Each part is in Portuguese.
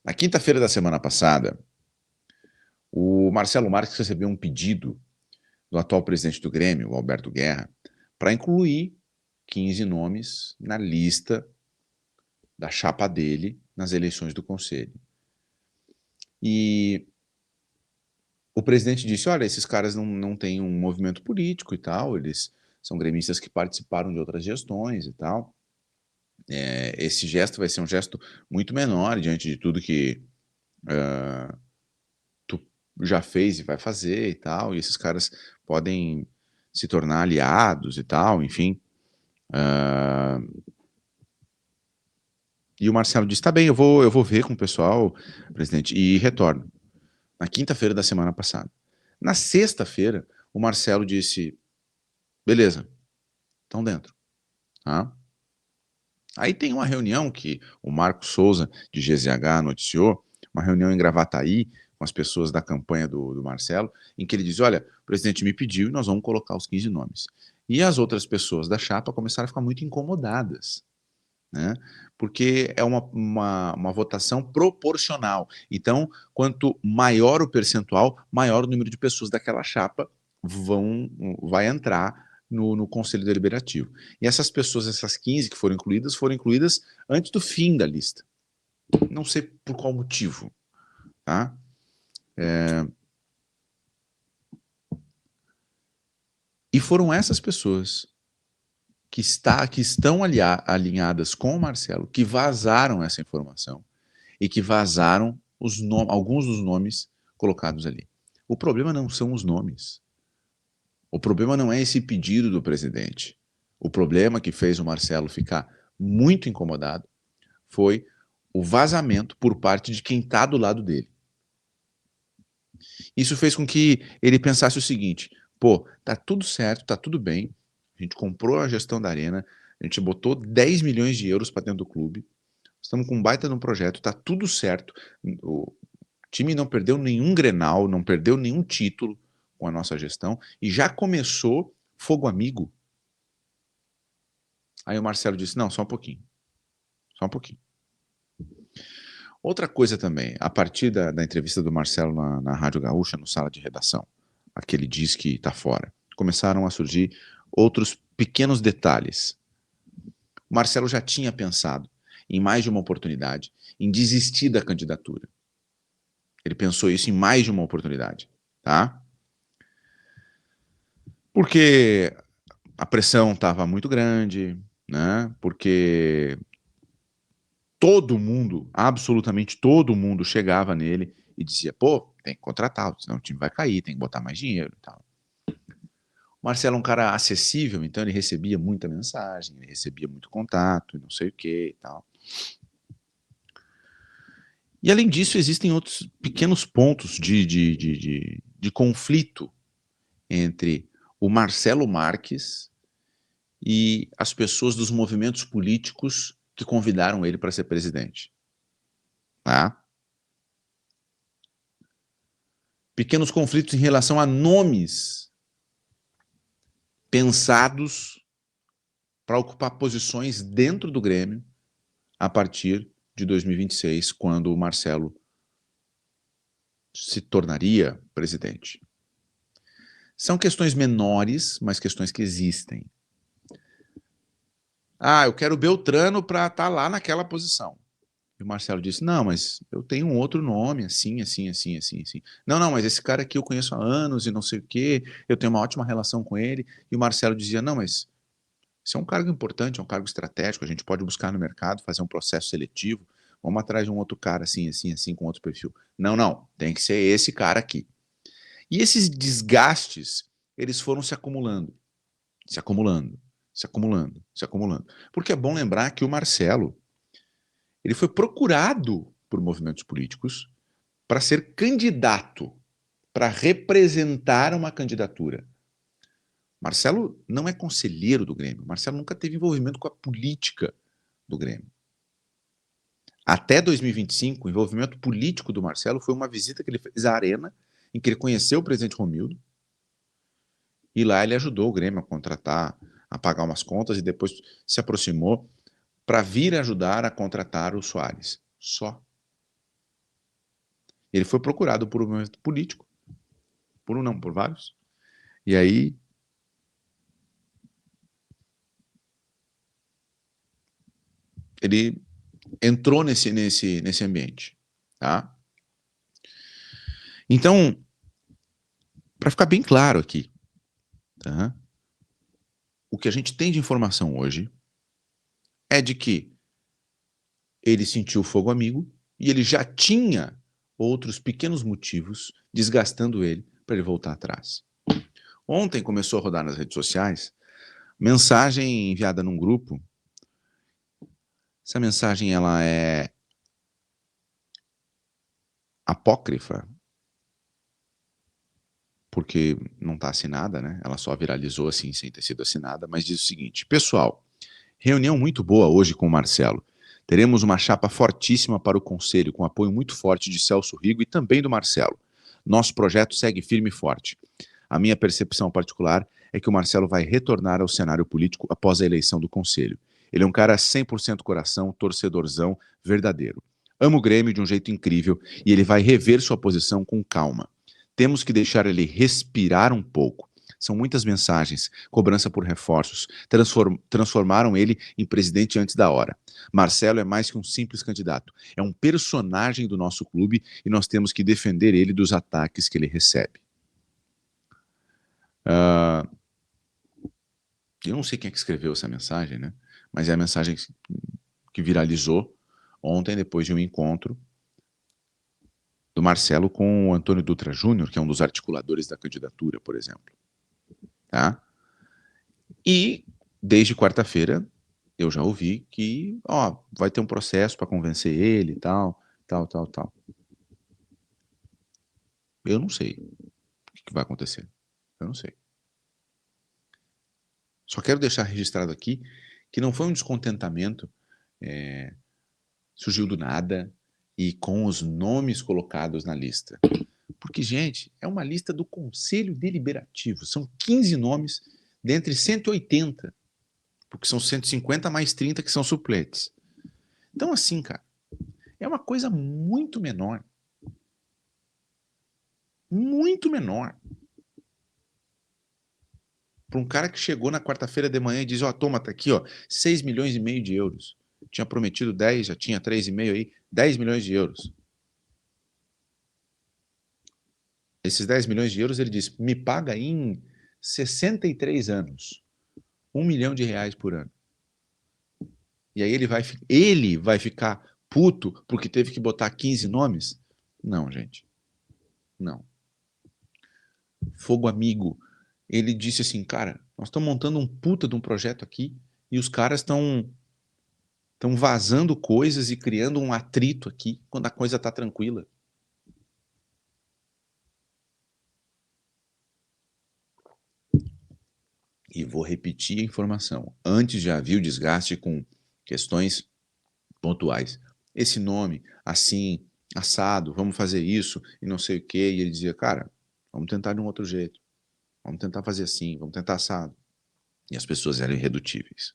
Na quinta-feira da semana passada, o Marcelo Marques recebeu um pedido do atual presidente do Grêmio, o Alberto Guerra, para incluir 15 nomes na lista da chapa dele nas eleições do Conselho. E o presidente disse, olha, esses caras não têm um movimento político e tal, eles são gremistas que participaram de outras gestões e tal. Esse gesto vai ser um gesto muito menor diante de tudo que tu já fez e vai fazer e tal, e esses caras podem se tornar aliados e tal, enfim. E o Marcelo disse, tá bem, eu vou ver com o pessoal, presidente, e retorno. Na quinta-feira da semana passada. Na sexta-feira, o Marcelo disse, beleza, estão dentro. Tá? Aí tem uma reunião que o Marco Souza, de GZH, noticiou, uma reunião em Gravataí, com as pessoas da campanha do Marcelo, em que ele diz, olha, o presidente me pediu e nós vamos colocar os 15 nomes. E as outras pessoas da chapa começaram a ficar muito incomodadas, né? Porque é uma votação proporcional. Então, quanto maior o percentual, maior o número de pessoas daquela chapa vai entrar no Conselho Deliberativo. E essas pessoas, essas 15 que foram incluídas antes do fim da lista. Não sei por qual motivo. Tá? E foram essas pessoas que estão alinhadas com o Marcelo, que vazaram essa informação e que vazaram alguns dos nomes colocados ali. O problema não são os nomes. O problema não é esse pedido do presidente. O problema que fez o Marcelo ficar muito incomodado foi o vazamento por parte de quem está do lado dele. Isso fez com que ele pensasse o seguinte, pô, tá tudo certo, tá tudo bem, a gente comprou a gestão da Arena, a gente botou 10 milhões de euros para dentro do clube, estamos com um baita de um projeto, tá tudo certo, o time não perdeu nenhum Grenal, não perdeu nenhum título com a nossa gestão, e já começou fogo amigo. Aí o Marcelo disse, não, só um pouquinho, só um pouquinho. Outra coisa também, a partir da entrevista do Marcelo na Rádio Gaúcha, no Sala de Redação, aquele diz que está fora, começaram a surgir outros pequenos detalhes. O Marcelo já tinha pensado em mais de uma oportunidade, em desistir da candidatura. Ele pensou isso em mais de uma oportunidade, tá? Porque a pressão estava muito grande, né? Porque todo mundo, absolutamente todo mundo, chegava nele e dizia, pô, tem que contratar, senão o time vai cair, tem que botar mais dinheiro e tal. O Marcelo é um cara acessível, então ele recebia muita mensagem, ele recebia muito contato, não sei o que e tal. E além disso, existem outros pequenos pontos de conflito entre o Marcelo Marques e as pessoas dos movimentos políticos que convidaram ele para ser presidente. Tá? Pequenos conflitos em relação a nomes pensados para ocupar posições dentro do Grêmio a partir de 2026, quando o Marcelo se tornaria presidente. São questões menores, mas questões que existem. Ah, eu quero Beltrano para estar lá naquela posição. E o Marcelo disse, não, mas eu tenho um outro nome, assim, assim, assim, assim, assim. Não, não, mas esse cara aqui eu conheço há anos e não sei o quê, eu tenho uma ótima relação com ele. E o Marcelo dizia, não, mas isso é um cargo importante, é um cargo estratégico, a gente pode buscar no mercado, fazer um processo seletivo, vamos atrás de um outro cara assim, assim, assim, com outro perfil. Não, não, tem que ser esse cara aqui. E esses desgastes, eles foram se acumulando, se acumulando, se acumulando, se acumulando. Porque é bom lembrar que o Marcelo, ele foi procurado por movimentos políticos para ser candidato, para representar uma candidatura. Marcelo não é conselheiro do Grêmio. Marcelo nunca teve envolvimento com a política do Grêmio. Até 2025, o envolvimento político do Marcelo foi uma visita que ele fez à Arena, em que ele conheceu o presidente Romildo, e lá ele ajudou o Grêmio a contratar, a pagar umas contas, e depois se aproximou para vir ajudar a contratar o Soares. Só. Ele foi procurado por um movimento político, por um não, por vários. E aí ele entrou nesse ambiente, tá? Então, para ficar bem claro aqui, tá? O que a gente tem de informação hoje é de que ele sentiu fogo amigo e ele já tinha outros pequenos motivos desgastando ele para ele voltar atrás. Ontem começou a rodar nas redes sociais mensagem enviada num grupo. Essa mensagem ela é apócrifa, porque não está assinada, né? Ela só viralizou assim sem ter sido assinada, mas diz o seguinte: pessoal, reunião muito boa hoje com o Marcelo. Teremos uma chapa fortíssima para o Conselho, com apoio muito forte de Celso Rigo e também do Marcelo. Nosso projeto segue firme e forte. A minha percepção particular é que o Marcelo vai retornar ao cenário político após a eleição do Conselho. Ele é um cara 100% coração, torcedorzão, verdadeiro. Ama o Grêmio de um jeito incrível e ele vai rever sua posição com calma. Temos que deixar ele respirar um pouco. São muitas mensagens, cobrança por reforços, transformaram ele em presidente antes da hora. Marcelo é mais que um simples candidato, é um personagem do nosso clube e nós temos que defender ele dos ataques que ele recebe. Eu não sei quem é que escreveu essa mensagem, né? Mas é a mensagem que viralizou ontem, depois de um encontro do Marcelo com o Antônio Dutra Júnior, que é um dos articuladores da candidatura, por exemplo. Tá? E, desde quarta-feira, eu já ouvi que, vai ter um processo para convencer ele e tal. Eu não sei o que vai acontecer. Eu não sei. Só quero deixar registrado aqui que não foi um descontentamento, surgiu do nada e com os nomes colocados na lista. Porque, gente, é uma lista do Conselho Deliberativo. São 15 nomes dentre 180, porque são 150 mais 30 que são suplentes. Então, assim, cara, é uma coisa muito menor. Muito menor. Para um cara que chegou na quarta-feira de manhã e diz, toma, tá aqui, 6 milhões e meio de euros. Tinha prometido 10, já tinha 3,5 aí, 10 milhões de euros. Esses 10 milhões de euros, ele diz, me paga em 63 anos. 1 milhão de reais por ano. E aí ele vai ficar puto porque teve que botar 15 nomes? Não, gente. Não. Fogo amigo. Ele disse assim, cara, nós estamos montando um puta de um projeto aqui e os caras estão vazando coisas e criando um atrito aqui quando a coisa está tranquila. E vou repetir a informação. Antes já havia o desgaste com questões pontuais. Esse nome, assim, assado, vamos fazer isso e não sei o quê. E ele dizia, cara, vamos tentar de um outro jeito. Vamos tentar fazer assim, vamos tentar assado. E as pessoas eram irredutíveis.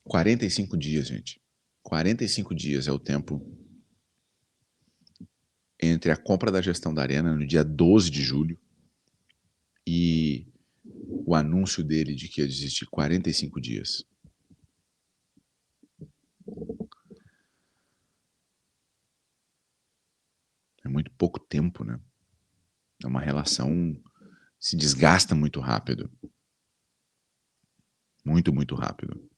45 dias, gente. 45 dias é o tempo entre a compra da gestão da Arena no dia 12 de julho e o anúncio dele de que ia desistir 45 dias. É muito pouco tempo, né? É uma relação se desgasta muito rápido. Muito, muito rápido.